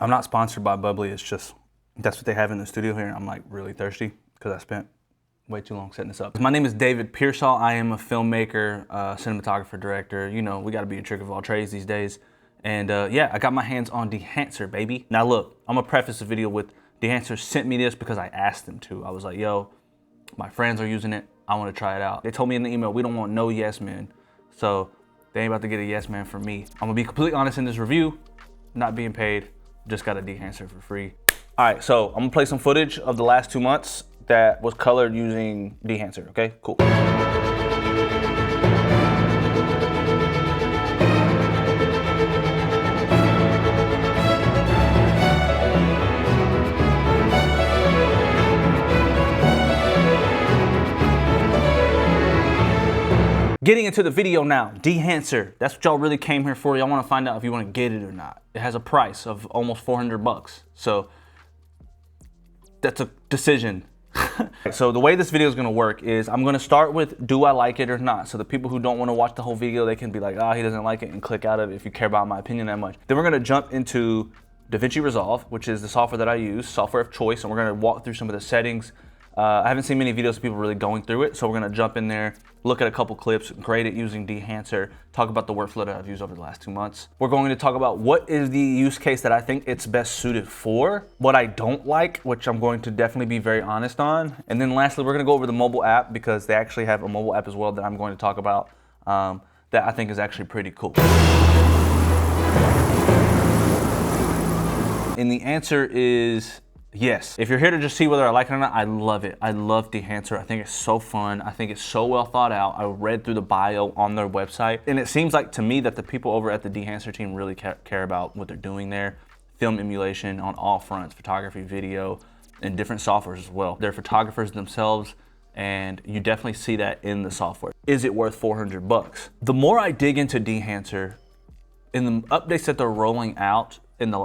I'm not sponsored by Bubbly. It's just, that's what they have in the studio here. I'm like really thirsty because I spent way too long setting this up. My name is David Piersaul. I am a filmmaker, cinematographer, director. You know, we got to be a trick of all trades these days. And yeah, I got my hands on Dehancer, baby. Now look, I'm gonna preface the video with Dehancer sent me this because I asked them to. I was like, yo, my friends are using it. I want to try it out. They told me in the email, we don't want no yes men. So they ain't about to get a yes man from me. I'm gonna be completely honest in this review, not being paid, just got a Dehancer for free. All right, so I'm gonna play some footage of the last 2 months that was colored using Dehancer, okay? Cool. Getting into the video now, Dehancer. That's what y'all really came here for. Y'all wanna find out if you wanna get it or not. It has a price of almost 400 bucks. So that's a decision. So the way this video is gonna work is I'm gonna start with, do I like it or not? So the people who don't wanna watch the whole video, they can be like, oh, he doesn't like it, and click out of it if you care about my opinion that much. Then we're gonna jump into DaVinci Resolve, which is the software that I use, software of choice, and we're gonna walk through some of the settings. I haven't seen many videos of people really going through it, so we're gonna jump in there, look at a couple clips, grade it using Dehancer, talk about the workflow that I've used over the last 2 months. We're going to talk about what is the use case that I think it's best suited for, what I don't like, which I'm going to definitely be very honest on. And then lastly, we're gonna go over the mobile app because they actually have a mobile app as well that I'm going to talk about that I think is actually pretty cool. And the answer is yes. If you're here to just see whether I like it or not, I love it. I love Dehancer. I think it's so fun. I think it's so well thought out. I read through the bio on their website, and it seems like to me that the people over at the Dehancer team really care about what they're doing there. Film emulation on all fronts, photography, video, and different softwares as well. They're photographers themselves, and you definitely see that in the software. Is it worth 400 bucks? The more I dig into Dehancer, in the updates that they're rolling out,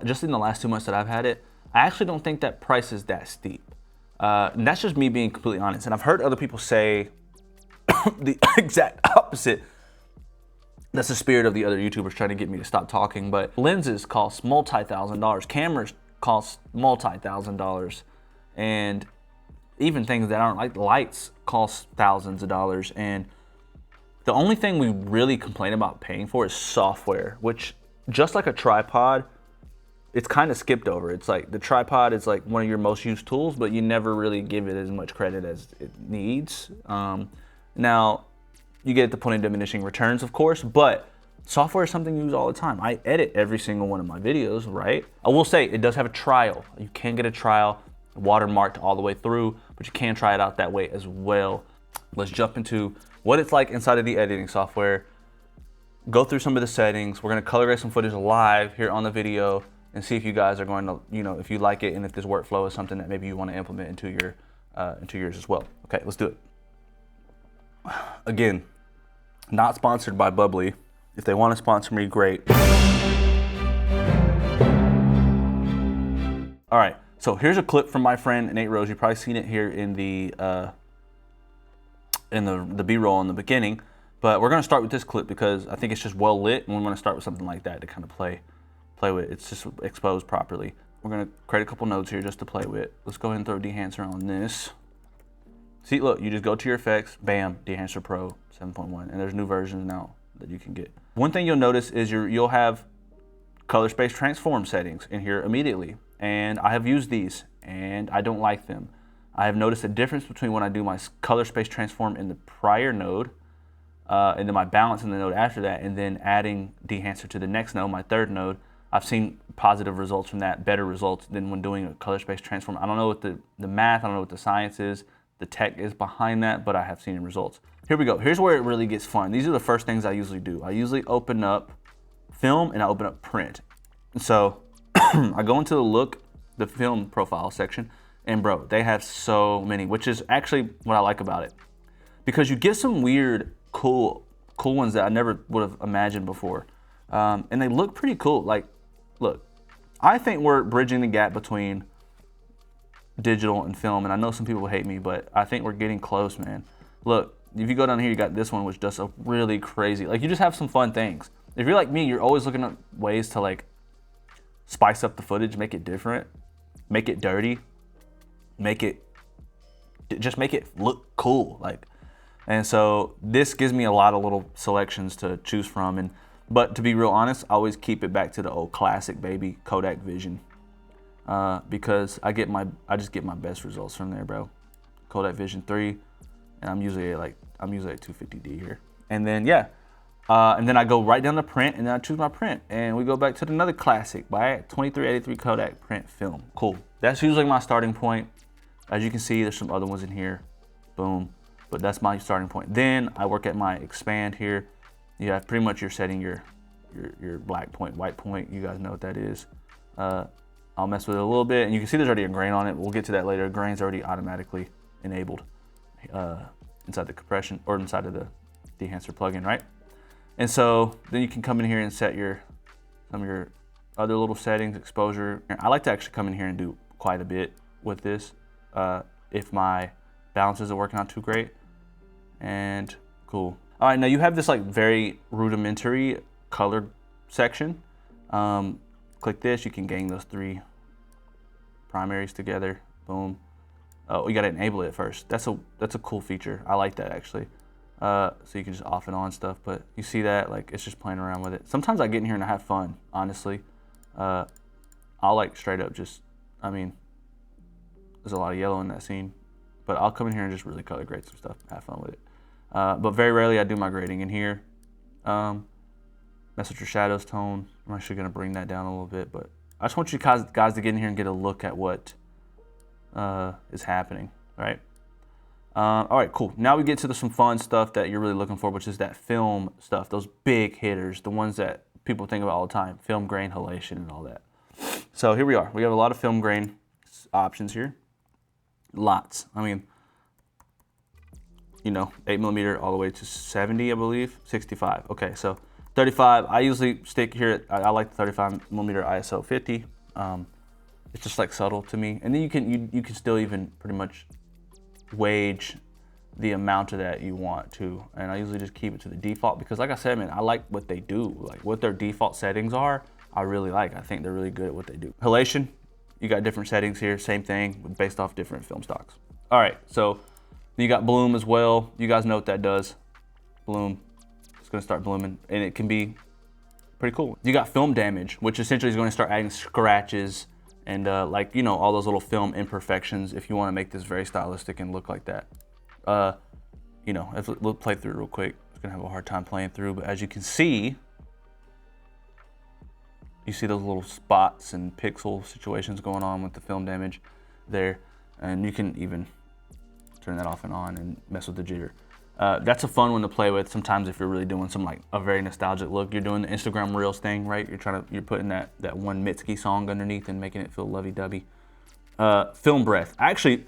just in the last 2 months that I've had it, I actually don't think that price is that steep. And that's just me being completely honest. And I've heard other people say the exact opposite. That's the spirit of the other YouTubers trying to get me to stop talking. But lenses cost multi-$1,000. Cameras cost multi-$1,000. And even things that aren't like lights cost thousands of dollars. And the only thing we really complain about paying for is software, which just like a tripod, it's kind of skipped over. It's like the tripod is like one of your most used tools, but you never really give it as much credit as it needs. Now, you get the point of diminishing returns, of course, but software is something you use all the time. I edit every single one of my videos, right? I will say it does have a trial. You can get a trial watermarked all the way through, but you can try it out that way as well. Let's jump into what it's like inside of the editing software, go through some of the settings. We're gonna color grade some footage live here on the video, and see if you guys are going to, you know, if you like it and if this workflow is something that maybe you want to implement into yours as well. Okay, let's do it. Again, not sponsored by Bubbly. If they want to sponsor me, great. All right, so here's a clip from my friend Nate Rose. You've probably seen it here in the B-roll in the beginning, but we're gonna start with this clip because I think it's just well lit, and we want to start with something like that to kind of play with. It's just exposed properly. We're gonna create a couple nodes here just to play with. Let's go ahead and throw Dehancer on this. See, look, you just go to your effects, bam, Dehancer Pro 7.1, and there's new versions now that you can get. One thing you'll notice is you'll have color space transform settings in here immediately, and I have used these, and I don't like them. I have noticed a difference between when I do my color space transform in the prior node, and then my balance in the node after that, and then adding Dehancer to the next node, my third node. I've seen positive results from that, better results than when doing a color space transform. I don't know what the math, I don't know what the science is, the tech is behind that, but I have seen results. Here we go. Here's where it really gets fun. These are the first things I usually do. I usually open up film and I open up print. So I go into the film profile section, and bro, they have so many, which is actually what I like about it. Because you get some weird, cool ones that I never would have imagined before. And they look pretty cool. Like, look, I think we're bridging the gap between digital and film, and I know some people hate me, but I think we're getting close, man. Look, if you go down here, you got this one, which does a really crazy, like, you just have some fun things. If you're like me, you're always looking at ways to like spice up the footage, make it different, make it dirty, just make it look cool. Like, and so this gives me a lot of little selections to choose from. But to be real honest, I always keep it back to the old classic baby Kodak Vision, because I just get my best results from there, bro. Kodak Vision 3, and I'm usually at 250D here. And then and then I go right down to print, and then I choose my print, and we go back to another classic, right? 2383 Kodak print film. Cool. That's usually my starting point. As you can see, there's some other ones in here. Boom. But that's my starting point. Then I work at my expand here. You have pretty much you're setting your black point, white point. You guys know what that is. I'll mess with it a little bit, and you can see there's already a grain on it. We'll get to that later. Grain's already automatically enabled inside the compression or inside of the Dehancer plugin, right? And so then you can come in here and set some of your other little settings, exposure. I like to actually come in here and do quite a bit with this if my balance isn't working out too great. And cool. All right, now you have this like very rudimentary color section. Click this, you can gang those 3 primaries together. Boom. Oh, you gotta enable it first. That's a cool feature. I like that actually. So you can just off and on stuff, but you see that, like, it's just playing around with it. Sometimes I get in here and I have fun, honestly. I'll like straight up just, I mean, there's a lot of yellow in that scene, but I'll come in here and just really color grade some stuff, have fun with it. But very rarely I do my grading in here. Mess with your shadows tone. I'm actually gonna bring that down a little bit, but I just want you guys to get in here and get a look at what is happening, right? All right, cool. Now we get to some fun stuff that you're really looking for, which is that film stuff, those big hitters, the ones that people think about all the time, film grain, halation, and all that. So here we are. We have a lot of film grain options here. Lots. I mean, you know, 8mm all the way to 70, I believe, 65. Okay, so 35. I usually stick here. I like the 35mm ISO 50. It's just like subtle to me, and then you can still even pretty much wage the amount of that you want to, and I usually just keep it to the default because, like I said, man, I like what they do. Like what their default settings are, I really like. I think they're really good at what they do. Halation, you got different settings here, same thing, based off different film stocks. All right, so you got bloom as well. You guys know what that does. Bloom, it's gonna start blooming, and it can be pretty cool. You got film damage, which essentially is gonna start adding scratches and like, you know, all those little film imperfections if you wanna make this very stylistic and look like that. You know, we'll play through it real quick. It's gonna have a hard time playing through, but as you can see, you see those little spots and pixel situations going on with the film damage there. And you can even turn that off and on and mess with the jitter. That's a fun one to play with. Sometimes if you're really doing some like a very nostalgic look, you're doing the Instagram Reels thing, right? You're putting that one Mitski song underneath and making it feel lovey-dovey. Film breath. Actually,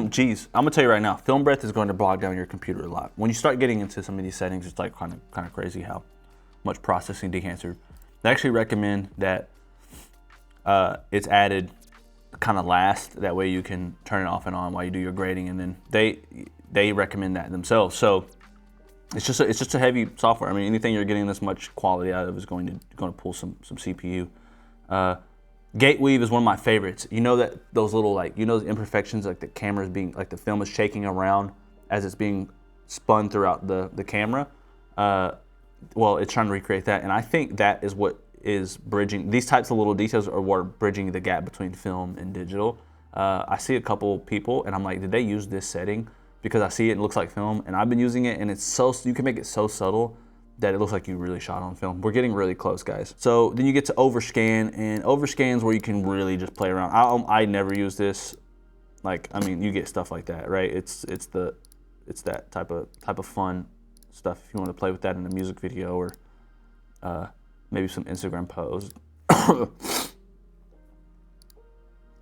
geez, I'm gonna tell you right now, film breath is going to bog down your computer a lot. When you start getting into some of these settings, it's like kind of crazy how much processing Dehancer. They actually recommend that it's added kind of last. That way you can turn it off and on while you do your grading, and then they recommend that themselves. So it's just a heavy software. I mean, anything you're getting this much quality out of is going to pull some CPU. Gate weave is one of my favorites. You know that those little, like, you know, the imperfections, like the camera's being, like the film is shaking around as it's being spun throughout the camera. Well, it's trying to recreate that, and I think that is what is bridging, these types of little details are what are bridging the gap between film and digital. I see a couple people and I'm like, did they use this setting? Because I see it looks like film, and I've been using it, and it's so, you can make it so subtle that it looks like you really shot on film. We're getting really close, guys. So then you get to overscan, and overscan's where you can really just play around. I never use this. Like, I mean, you get stuff like that, right? It's that type of fun stuff if you want to play with that in a music video or maybe some Instagram posts.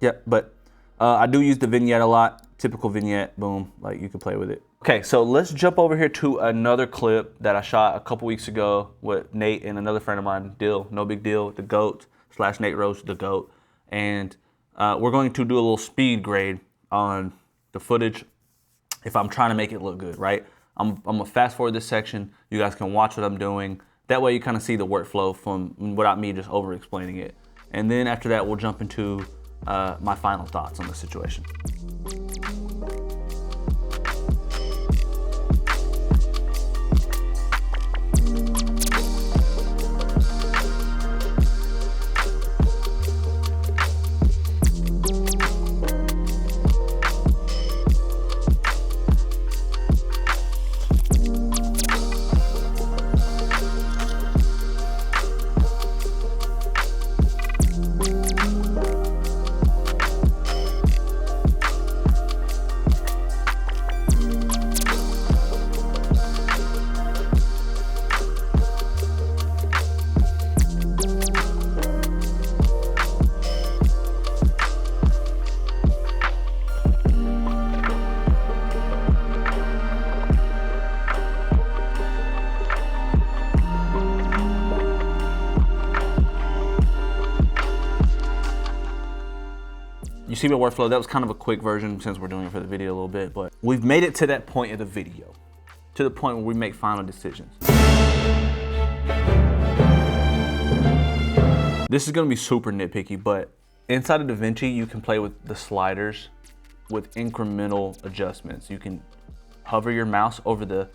Yeah, but I do use the vignette a lot. Typical vignette, boom, like you can play with it. Okay, so let's jump over here to another clip that I shot a couple weeks ago with Nate and another friend of mine, Dill, no big deal, the GOAT / Nate Rose, the GOAT. And we're going to do a little speed grade on the footage if I'm trying to make it look good, right? I'm gonna fast forward this section. You guys can watch what I'm doing. That way you kind of see the workflow from without me just over explaining it. And then after that, we'll jump into my final thoughts on the situation. You see my workflow, that was kind of a quick version since we're doing it for the video a little bit, but we've made it to that point of the video, to the point where we make final decisions. This is gonna be super nitpicky, but inside of DaVinci, you can play with the sliders with incremental adjustments. You can hover your mouse over the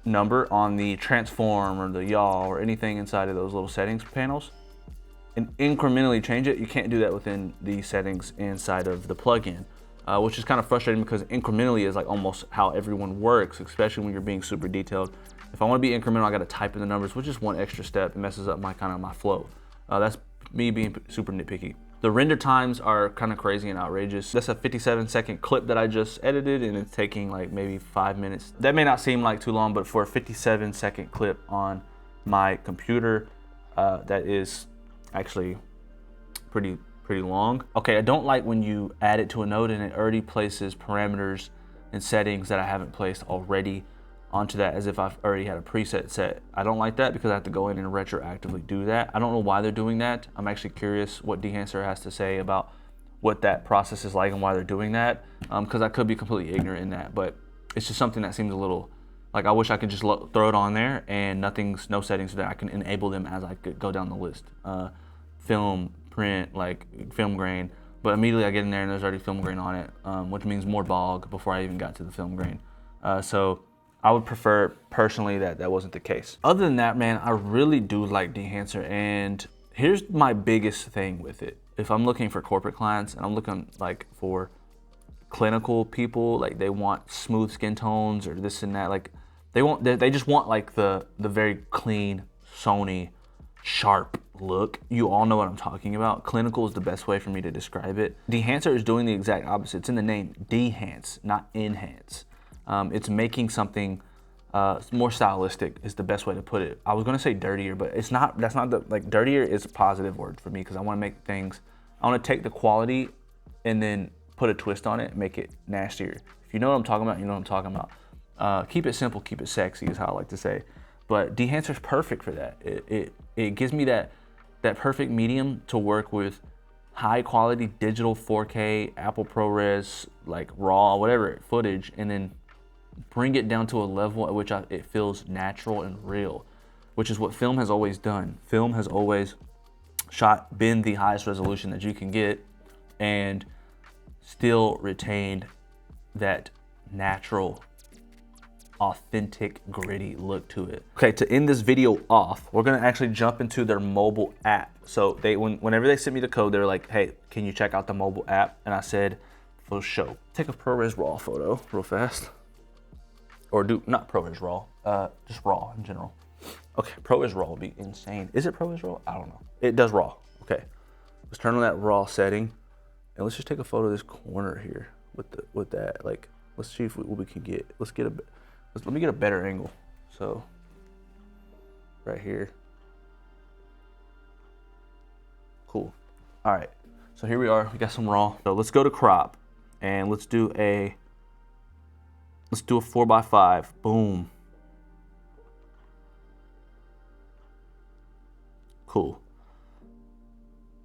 number on the transform or the yaw or anything inside of those little settings panels and incrementally change it. You can't do that within the settings inside of the plugin, which is kind of frustrating because incrementally is like almost how everyone works, especially when you're being super detailed. If I want to be incremental, I got to type in the numbers, which is one extra step. It messes up my flow. That's me being super nitpicky. The render times are kind of crazy and outrageous. That's a 57-second clip that I just edited, and it's taking like maybe 5 minutes. That may not seem like too long, but for a 57-second clip on my computer, that is actually pretty long. Okay, I don't like when you add it to a node and it already places parameters and settings that I haven't placed already onto that as if I've already had a preset set. I don't like that because I have to go in and retroactively do that. I don't know why they're doing that. I'm actually curious what Dehancer has to say about what that process is like and why they're doing that, because I could be completely ignorant in that, but it's just something that seems a little like I wish I could just throw it on there and no settings so that I can enable them as I could go down the list. Film, print, like film grain, but immediately I get in there and there's already film grain on it, which means more bog before I even got to the film grain. So I would prefer personally that wasn't the case. Other than that, man, I really do like Dehancer, and here's my biggest thing with it. If I'm looking for corporate clients and I'm looking like for clinical people, like they want smooth skin tones or this and that, like they just want like the very clean Sony sharp look. You all know what I'm talking about. Clinical is the best way for me to describe it. Dehancer is doing the exact opposite. It's in the name, Dehance, not enhance. It's making something more stylistic is the best way to put it. I was gonna say dirtier, but it's not. That's not the, like, dirtier is a positive word for me because I want to make things. I want to take the quality and then put a twist on it, make it nastier. If you know what I'm talking about, you know what I'm talking about. Keep it simple, keep it sexy is how I like to say. But Dehancer's perfect for that. It gives me that perfect medium to work with high quality digital 4K, Apple ProRes, like raw, whatever footage, and then bring it down to a level at which it feels natural and real, which is what film has always done. Film has always been the highest resolution that you can get and still retained that natural, authentic, gritty look to it. Okay, to end this video off, we're gonna actually jump into their mobile app. So whenever they sent me the code, they were like, hey, can you check out the mobile app? And I said, for sure. Take a ProRes RAW photo real fast. Or not ProRes RAW, just RAW in general. Okay, ProRes RAW would be insane. Is it ProRes RAW? I don't know. It does RAW. Okay, let's turn on that RAW setting, and let's just take a photo of this corner here with that. Like, let's see what we can get. Let me get a better angle. So, right here. Cool. All right. So here we are. We got some RAW. So let's go to crop, and let's do a 4x5. Boom. Cool.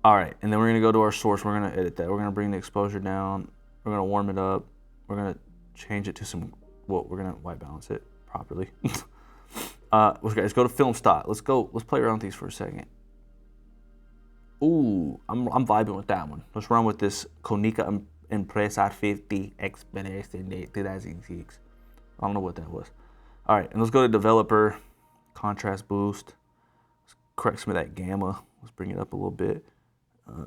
All right, and then we're gonna go to our source. We're gonna edit that. We're gonna bring the exposure down. We're gonna warm it up. We're gonna change it to some, well, we're gonna white balance it properly. Let's go to film stock. Let's play around with these for a second. Ooh, I'm vibing with that one. Let's run with this Konica Impresa 50 Express in 2006. I don't know what that was. All right, and let's go to developer, contrast boost. Let's correct some of that gamma. Let's bring it up a little bit.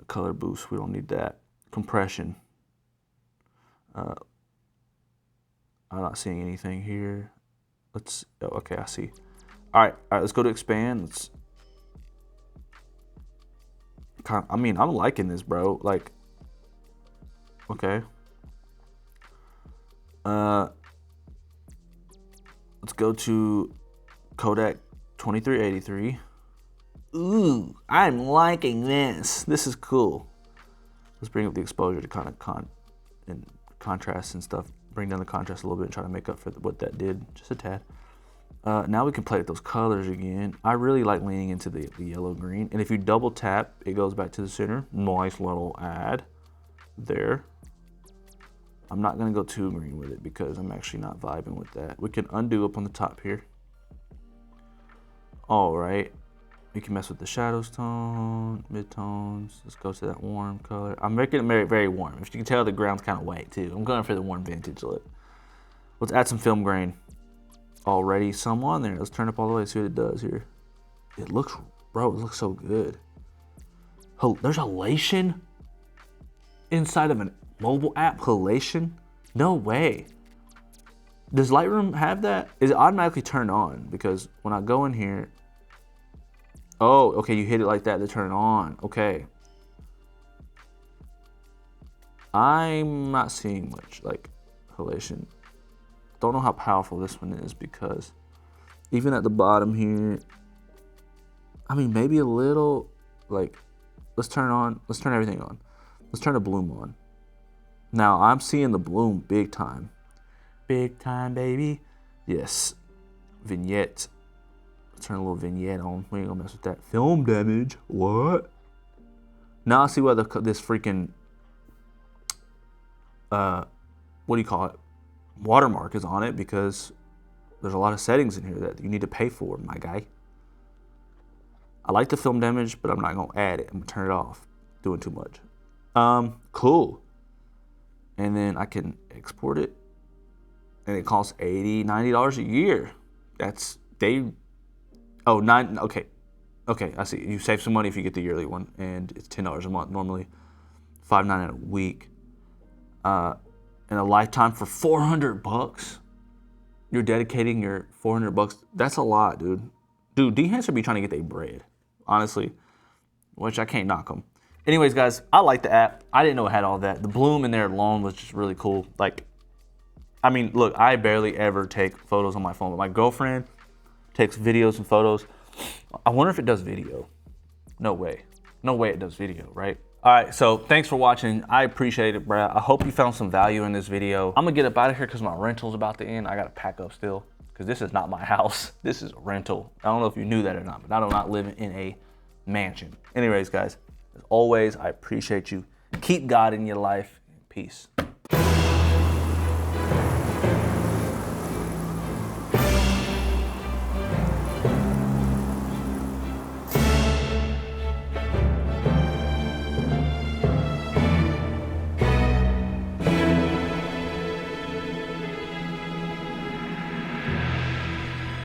Color boost, we don't need that. Compression. I'm not seeing anything here. Okay, I see. All right, let's go to expand. I mean, I'm liking this, bro. Like, okay. Let's go to Kodak 2383. Ooh, I'm liking this. This is cool. Let's bring up the exposure to kind of contrast and stuff. Bring down the contrast a little bit and try to make up for what that did, just a tad. Now we can play with those colors again. I really like leaning into the yellow green. And if you double tap, it goes back to the center. Nice little add there. I'm not gonna go too green with it because I'm actually not vibing with that. We can undo up on the top here. All right. We can mess with the shadows tone, mid-tones. Let's go to that warm color. I'm making it very, very warm. If you can tell, the ground's kind of white too. I'm going for the warm vintage look. Let's add some film grain. Already some on there. Let's turn up all the way, see what it does here. It looks, bro, it looks so good. Oh, there's halation inside of a mobile app. Halation? No way. Does Lightroom have that? Is it automatically turned on? Because when I go in here, oh, okay, you hit it like that to turn it on. Okay. I'm not seeing much like halation. Don't know how powerful this one is because even at the bottom here, I mean, maybe a little, like, let's turn everything on. Let's turn the bloom on. Now I'm seeing the bloom big time. Big time, baby. Yes. Vignette. Let's turn a little vignette on. We ain't gonna mess with that. Film damage. What? Now I see why this freaking, what do you call it? Watermark is on it because there's a lot of settings in here that you need to pay for, my guy. I like the film damage, but I'm not gonna add it. I'm gonna turn it off. Doing too much. Cool. And then I can export it. And it costs $80, $90 a year. Okay, I see. You save some money if you get the yearly one, and it's $10 a month normally, $5.99 a week, and a lifetime for $400. You're dedicating your $400. That's a lot, dude. Dude, Dehancer be trying to get their bread, honestly, which I can't knock them. Anyways, guys, I like the app. I didn't know it had all that. The bloom in there alone was just really cool. Like, I mean, look, I barely ever take photos on my phone, but my girlfriend takes videos and photos. I wonder if it does video. No way. No way it does video, right? All right, so thanks for watching. I appreciate it, bro. I hope you found some value in this video. I'm gonna get up out of here because my rental's about to end. I gotta pack up still because this is not my house. This is a rental. I don't know if you knew that or not, but I do not live in a mansion. Anyways, guys, as always, I appreciate you. Keep God in your life. Peace.